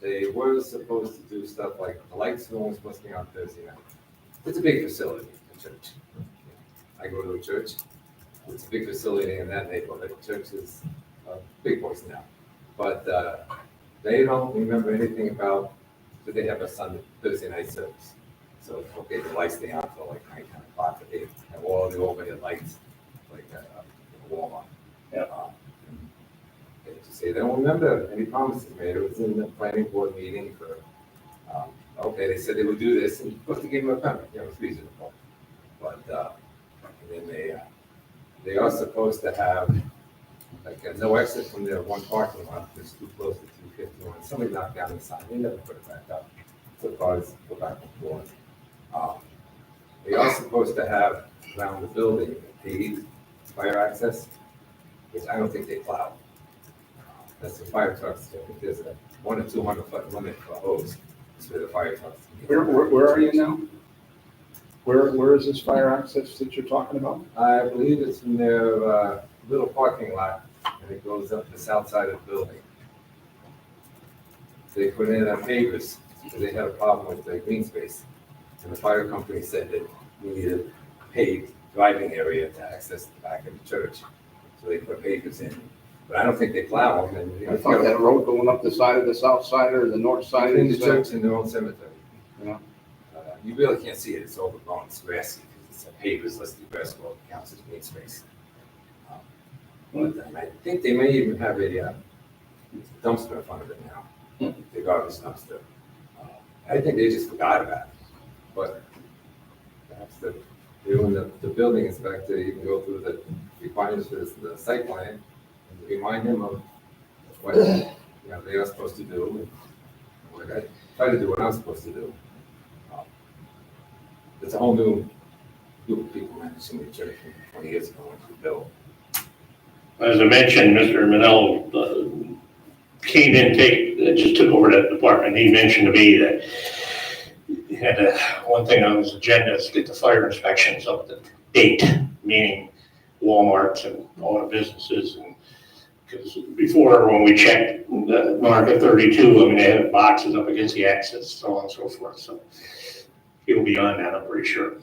Speaker 12: They were supposed to do stuff like, the lights were only supposed to be on Thursday night. It's a big facility, the church. I go to a church, it's a big facility in that neighborhood. The church is a big place now. But they don't remember anything about, that they have a Thursday night service. So, okay, the lights stay on till like 9, 10 o'clock, but they have all the overhead lights, like Walmart.
Speaker 1: Yeah.
Speaker 12: They just say they don't remember any promises made. It was in the planning board meeting for, okay, they said they would do this, and you're supposed to give them a permit, it's reasonable. But, and then they are supposed to have, like, no exit from their one parking lot, it's too close to 251. Somebody knocked down the sign, they never put it back up, so cars go back and forth. They are supposed to have around the building paved fire access, which I don't think they plow. That's the fire trucks, I think there's a 100 to 200 foot limit for a hose, it's for the fire trucks.
Speaker 10: Where are you now? Where is this fire access that you're talking about?
Speaker 12: I believe it's in their little parking lot, and it goes up the south side of the building. They put in pavers, because they had a problem with the green space. And the fire company said that we needed a paved driving area to access the back of the church. So they put pavers in. But I don't think they plow them. And,
Speaker 10: I thought that road going up the side of the south side or the north side
Speaker 12: in
Speaker 10: of
Speaker 12: the church in their own cemetery.
Speaker 10: Yeah.
Speaker 12: You really can't see it, it's overgrown, it's grassy, because it's a pavers listed grass road, counts as green space. But I think they may even have a dumpster in front of it now, the garbage dumpster. I think they just forgot about it, but perhaps when the building inspector, you can go through the requirements for the site plan and remind him of what, they are supposed to do, and what I try to do what I'm supposed to do. It's a whole new group of people managing the church from 20 years ago when it was built.
Speaker 1: As I mentioned, Mr. Manel came in, just took over that department. He mentioned to me that he had one thing on his agenda is get the fire inspections up to date, meaning Walmarts and all the businesses. And because before, when we checked the Market 32, I mean, they had boxes up against the axis, so on and so forth. So he'll be on that, I'm pretty sure.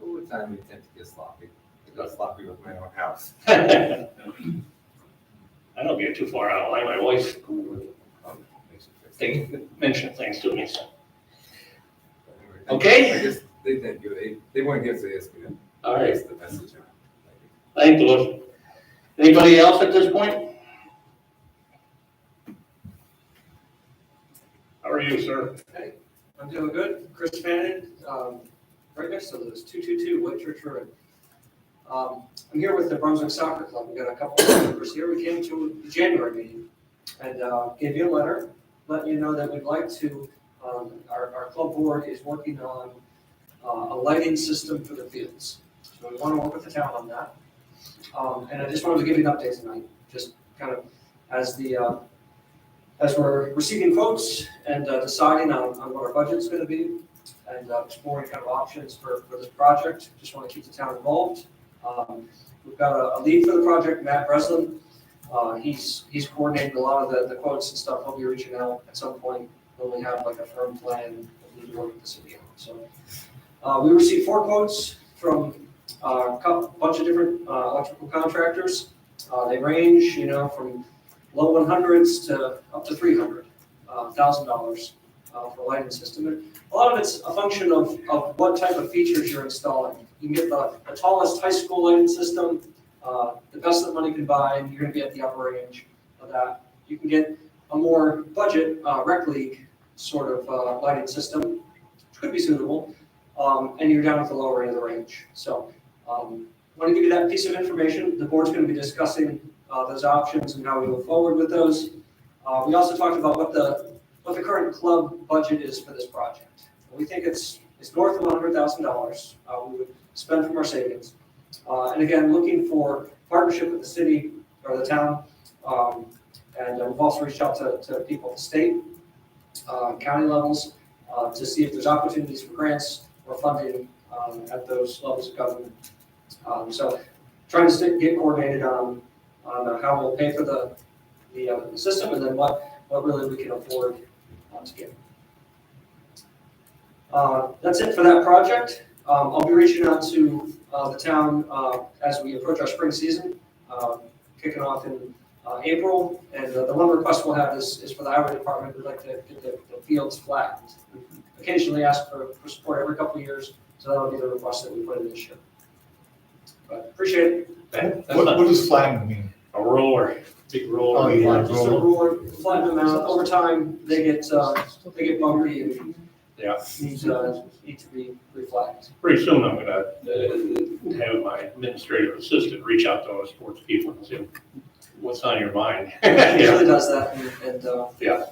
Speaker 12: All the time we tend to get sloppy. I got sloppy with my own house.
Speaker 1: I don't get too far out of line. My wife mentioned things to me. So. Okay.
Speaker 12: I guess they thank you. They want to give us the
Speaker 1: All right.
Speaker 12: That's the message.
Speaker 1: Thank you. Anybody else at this point? How are you, sir?
Speaker 5: Hey, I'm doing good. Chris Fannin, right next to this, 222 White Church Road. I'm here with the Brunswick Soccer Club. We got a couple of members here. We came to the January meeting and gave you a letter, letting you know that we'd like to, our club board is working on a lighting system for the fields. So we want to work with the town on that. And I just wanted to give you an update tonight, just kind of as we're receiving quotes and deciding on what our budget's going to be and exploring kind of options for this project. Just want to keep the town involved. We've got a lead for the project, Matt Breslin. He's coordinating a lot of the quotes and stuff. He'll be reaching out at some point when we have like a firm plan that we work with the city on. So we received 4 quotes from a bunch of different electrical contractors. They range, from low 100s to up to $300,000 for a lighting system. And a lot of it's a function of what type of features you're installing. You can get the tallest high school lighting system, the best that money can buy, and you're going to be at the upper range of that. You can get a more budget rec league sort of lighting system, which could be suitable, and you're down at the lower end of the range. So I want to give you that piece of information. The board's going to be discussing those options and how we move forward with those. We also talked about what the current club budget is for this project. We think it's north of $100,000 we would spend from our savings. And again, looking for partnership with the city or the town. And we've also reached out to people at the state, county levels, to see if there's opportunities for grants or funding at those levels of government. So trying to get coordinated on how we'll pay for the system and then what really we can afford to get. That's it for that project. I'll be reaching out to the town as we approach our spring season, kicking off in April. And the one request we'll have is for the highway department. We'd like to get the fields flattened. We occasionally ask for support every couple of years, so that'll be the request that we put in this year. But appreciate it.
Speaker 2: What does flattening mean?
Speaker 1: A roller, big roller.
Speaker 2: Oh, yeah.
Speaker 5: Just a ruler, flatten them out. Over time, they get bumpy and need to be reflattened.
Speaker 1: Pretty soon I'm gonna have my administrative assistant reach out to our sports people and see what's on your mind.
Speaker 5: She usually does that, and
Speaker 1: Yeah.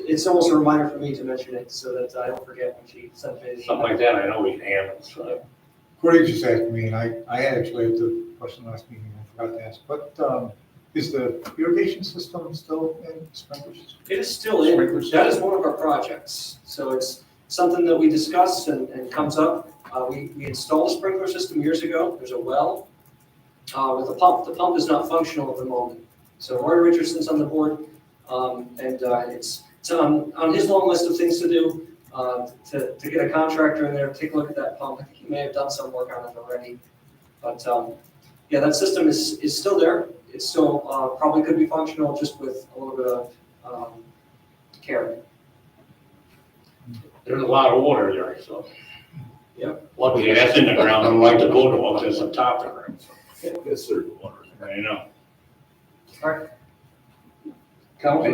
Speaker 5: it's almost a reminder for me to mention it so that I don't forget when she sends me.
Speaker 1: Something like that, I know we can handle, so.
Speaker 2: Corey just asked me, and I actually had the question last meeting, I forgot to ask, but is the irrigation system still in sprinklers?
Speaker 5: It is still in. That is one of our projects. So it's something that we discuss and comes up. We installed a sprinkler system years ago. There's a well with a pump. The pump is not functional at the moment. So Roy Richardson's on the board, and it's on his long list of things to do to get a contractor in there, take a look at that pump. I think he may have done some work on it already. But yeah, that system is still there. It still probably could be functional just with a little bit of care.
Speaker 1: There's a lot of water there, so.
Speaker 5: Yep.
Speaker 1: Luckily, that's in the ground, unlike the boat walk that's on top of it.
Speaker 11: Yes, sir.
Speaker 1: I know.
Speaker 5: All right.
Speaker 1: Council,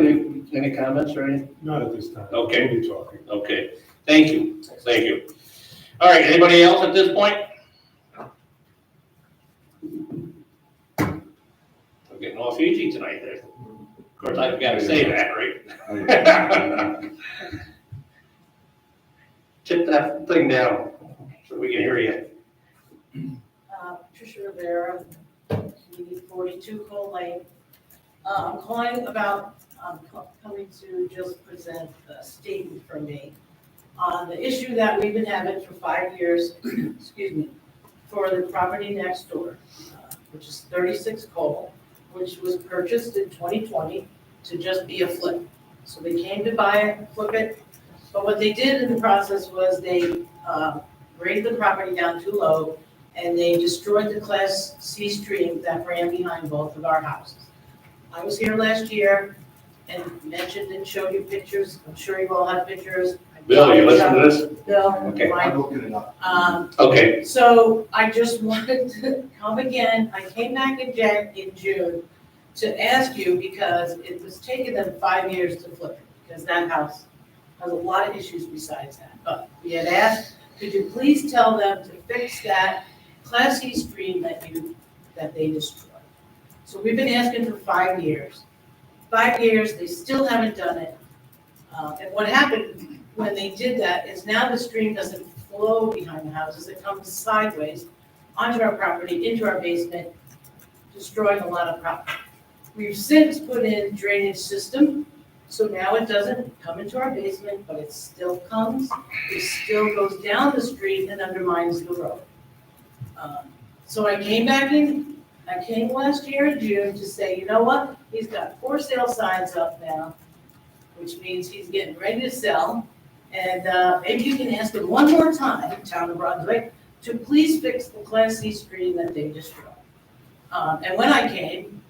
Speaker 1: any comments or anything?
Speaker 11: Not at this time.
Speaker 1: Okay.
Speaker 11: We'll be talking.
Speaker 1: Okay, thank you, thank you. All right, anybody else at this point? I'm getting off easy tonight, course, I've got to say that, right? Tip that thing down so we can hear you.
Speaker 13: Patricia Rivera, DD 42 Cole Lane. I'm calling about, coming to just present a statement from me on the issue that we've been having for 5 years, excuse me, for the property next door, which is 36 Cole, which was purchased in 2020 to just be a flip. So they came to buy it, flip it, but what they did in the process was they graded the property down too low, and they destroyed the Class C stream that ran behind both of our houses. I was here last year and mentioned and showed you pictures. I'm sure you all have pictures.
Speaker 1: Bill, you listen to this?
Speaker 13: Bill,
Speaker 1: Okay.
Speaker 13: Mike.
Speaker 7: looking it up.
Speaker 1: Okay,
Speaker 13: So I just wanted to come again. I came back in June to ask you because it was taking them 5 years to flip it, because that house has a lot of issues besides that. But we had asked, could you please tell them to fix that Class C stream that they destroyed? So we've been asking for 5 years. 5 years, they still haven't done it. And what happened when they did that is now the stream doesn't flow behind the houses, it comes sideways onto our property, into our basement, destroying a lot of property. We've since put in drainage system, so now it doesn't come into our basement, but it still comes, it still goes down the street and undermines the road. So I came last year in June to say, you know what, he's got for sale signs up now, which means he's getting ready to sell. And maybe you can ask him one more time, Town of Brunswick, to please fix the Class C stream that they destroyed. And when I came,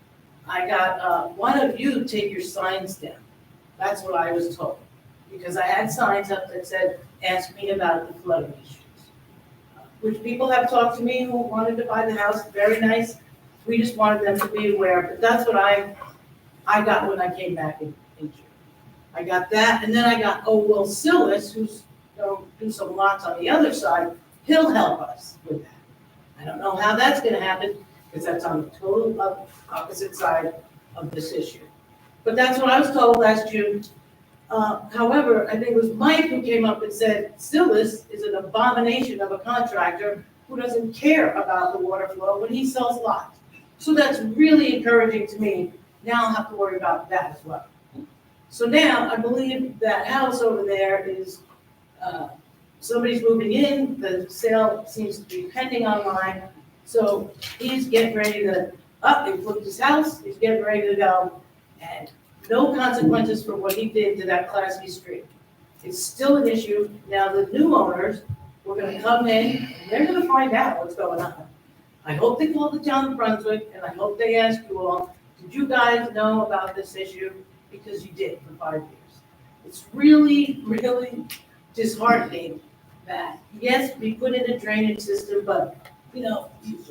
Speaker 13: I got one of you take your signs down. That's what I was told. Because I had signs up that said, ask me about the flooding issues. Which people have talked to me who wanted to buy the house, very nice. We just wanted them to be aware, but that's what I got when I came back in June. I got that, and then I got, Will Sillis, who's going to do some lots on the other side, he'll help us with that. I don't know how that's gonna happen, because that's on the total opposite side of this issue. But that's what I was told last June. However, I think it was Mike who came up and said, Sillis is an abomination of a contractor who doesn't care about the water flow when he sells lots. So that's really encouraging to me. Now I'll have to worry about that as well. So now I believe that house over there is, somebody's moving in, the sale seems to be pending online. So he's getting ready to, he flipped his house, he's getting ready to go. And no consequences for what he did to that Class B street. It's still an issue. Now the new owners, we're gonna come in, and they're gonna find out what's going on. I hope they call the Town of Brunswick, and I hope they ask you all, did you guys know about this issue? Because you did for 5 years. It's really, really disheartening that, yes, we put in a drainage system, but,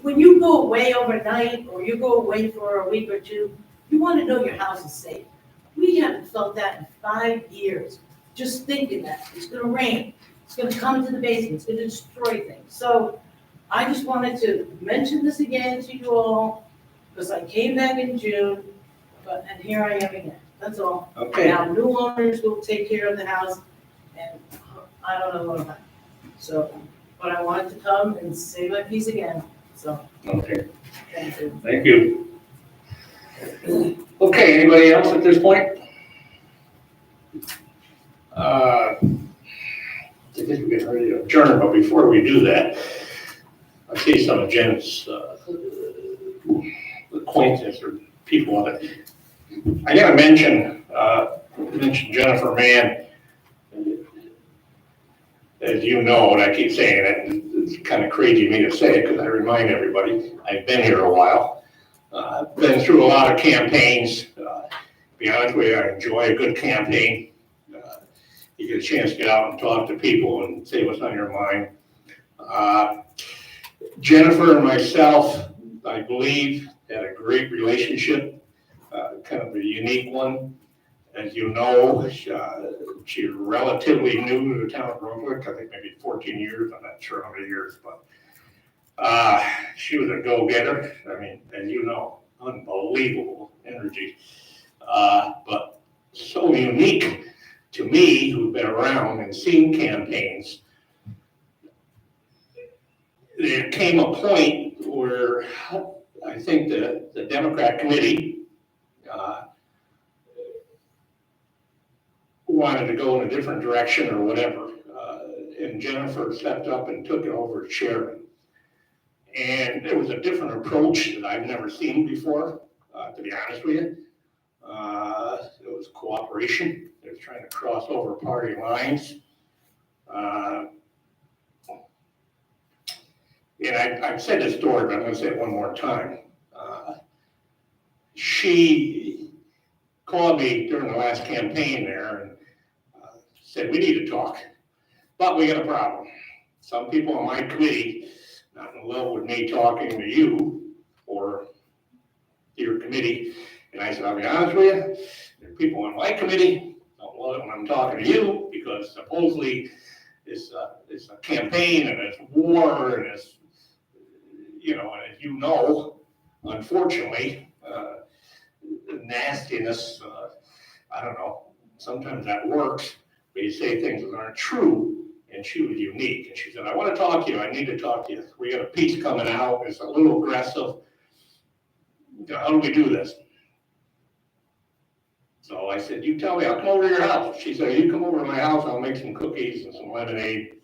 Speaker 13: when you go away overnight, or you go away for a week or two, you wanna know your house is safe. We haven't felt that in 5 years, just thinking that it's gonna rain, it's gonna come into the basement, it's gonna destroy things. So I just wanted to mention this again to you all, because I came back in June, and here I am again, that's all.
Speaker 1: okay.
Speaker 13: Now, new owners will take care of the house, and I don't know what about it. So, but I wanted to come and say my piece again, so,
Speaker 1: Okay,
Speaker 13: thank you.
Speaker 1: thank you. Okay, anybody else at this point? I think we're getting ready to adjourn, but before we do that, I see some of Jen's acquaintances or people on it. I gotta mention Jennifer Mann. As you know, and I keep saying it, it's kind of crazy of me to say it because I remind everybody, I've been here a while. I've been through a lot of campaigns. To be honest with you, I enjoy a good campaign. You get a chance to get out and talk to people and say what's on your mind. Jennifer and myself, I believe, had a great relationship, kind of a unique one. As you know, she's relatively new to the town of Brunswick, I think maybe 14 years, I'm not sure how many years, but she was a go-getter. I mean, as you know, unbelievable energy. but so unique to me, who've been around and seen campaigns. There came a point where I think the Democrat committee wanted to go in a different direction or whatever. And Jennifer stepped up and took it over as chairman. And it was a different approach that I've never seen before, to be honest with you. It was cooperation. They were trying to cross over party lines. And I've said this story, but I'm going to say it one more time. She called me during the last campaign there and said, we need to talk, but we got a problem. Some people on my committee, not in love with me talking to you or your committee. And I said, I'll be honest with you, there are people on my committee don't love it when I'm talking to you because supposedly it's a campaign and it's war and it's, you know, and as you know, unfortunately, the nastiness, I don't know, sometimes that works, but you say things that aren't true, and she was unique. And she said, I want to talk to you, I need to talk to you. We got a piece coming out, it's a little aggressive. How do we do this? So I said, you tell me, I'll come over to your house. She said, you come over to my house, I'll make some cookies and some lemonade.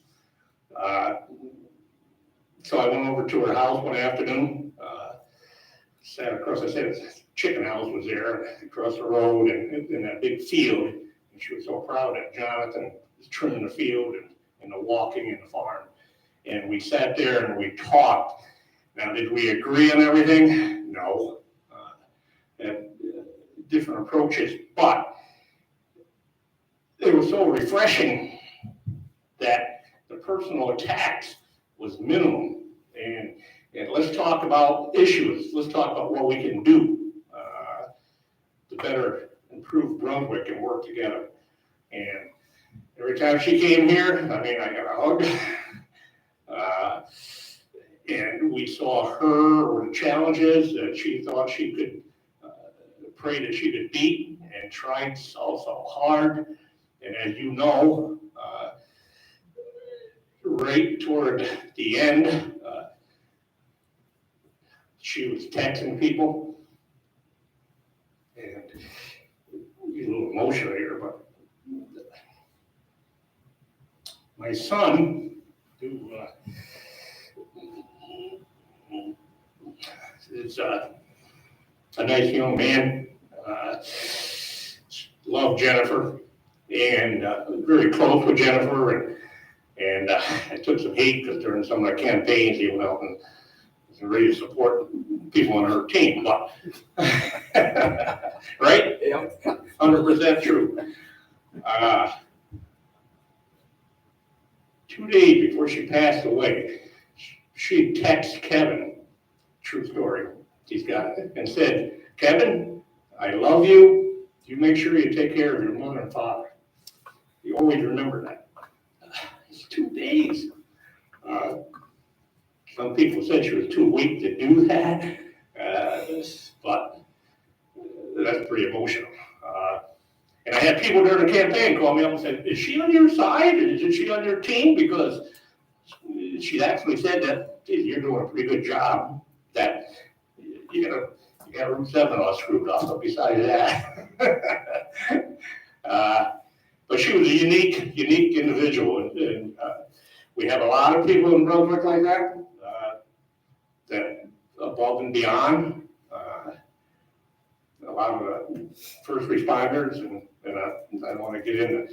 Speaker 1: So I went over to her house one afternoon, sat across, I said, chicken house was there across the road and in that big field. And she was so proud that Jonathan was trimming the field and the walking in the farm. And we sat there and we talked. Now, did we agree on everything? No. And different approaches, but it was so refreshing that the personal attacks was minimum. And let's talk about issues. Let's talk about what we can do to better improve Brunswick and work together. And every time she came here, I mean, I got a hug. And we saw her or the challenges that she thought she could pray that she could beat and tried so hard. And as you know, right toward the end, she was texting people. And get a little emotional here, but my son, who is a nice young man, loved Jennifer and very close with Jennifer. And I took some heat because during some of the campaigns, he went out and was ready to support people on her team. But right? Yeah. 100% true. 2 days before she passed away, she texted Kevin, true story, he's got it, and said, Kevin, I love you. You make sure you take care of your mother and father. You always remember that. It's 2 days. Some people said she was too weak to do that, but that's pretty emotional. And I had people during the campaign call me up and say, is she on your side? Is she on your team? Because she actually said that, you're doing a pretty good job, that you got Route 7 all screwed up, but besides that. But she was a unique individual. And we have a lot of people in Brunswick like that, that above and beyond. A lot of the first responders, and I don't want to get into,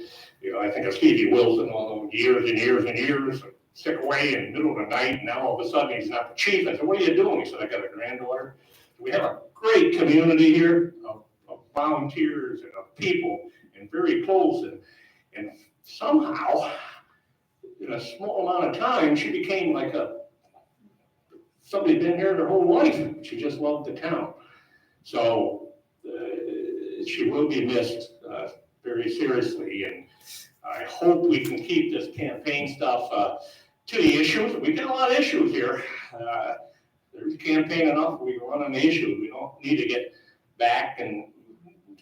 Speaker 1: I think of Stevie Wilson, all those years and years and years, sick away in the middle of the night, and now all of a sudden he's not the chief. I said, what are you doing? He said, I got a granddaughter. We have a great community here of volunteers and of people, and very close, and somehow, in a small amount of time, she became like somebody been here their whole life. She just loved the town. So she will be missed very seriously, and I hope we can keep this campaign stuff to the issues. We've got a lot of issues here. There's campaign enough. We run on the issues. We don't need to get back and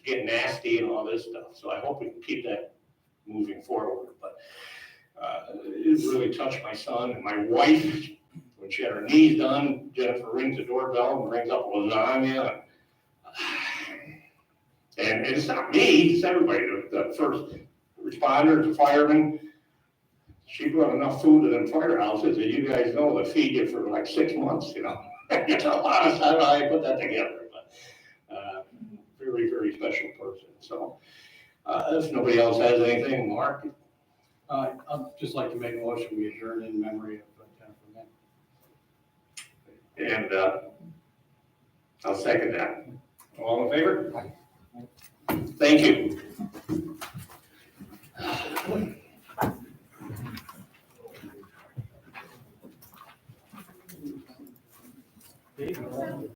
Speaker 1: get nasty and all this stuff. So I hope we can keep that moving forward. But it really touched my son and my wife. When she had her knees done, Jennifer rings the doorbell and brings up lasagna. And it's not me, it's everybody, the first responders, the firemen. She brought enough food to them firehouses that you guys know they feed you for like 6 months, you know. It's a lot of time I put that together, but very, very special person. So if nobody else has anything, Mark?
Speaker 9: I'd just like to make a motion, we adjourn in memory of Jennifer Mint.
Speaker 1: And I'll second that. All in favor? Thank you.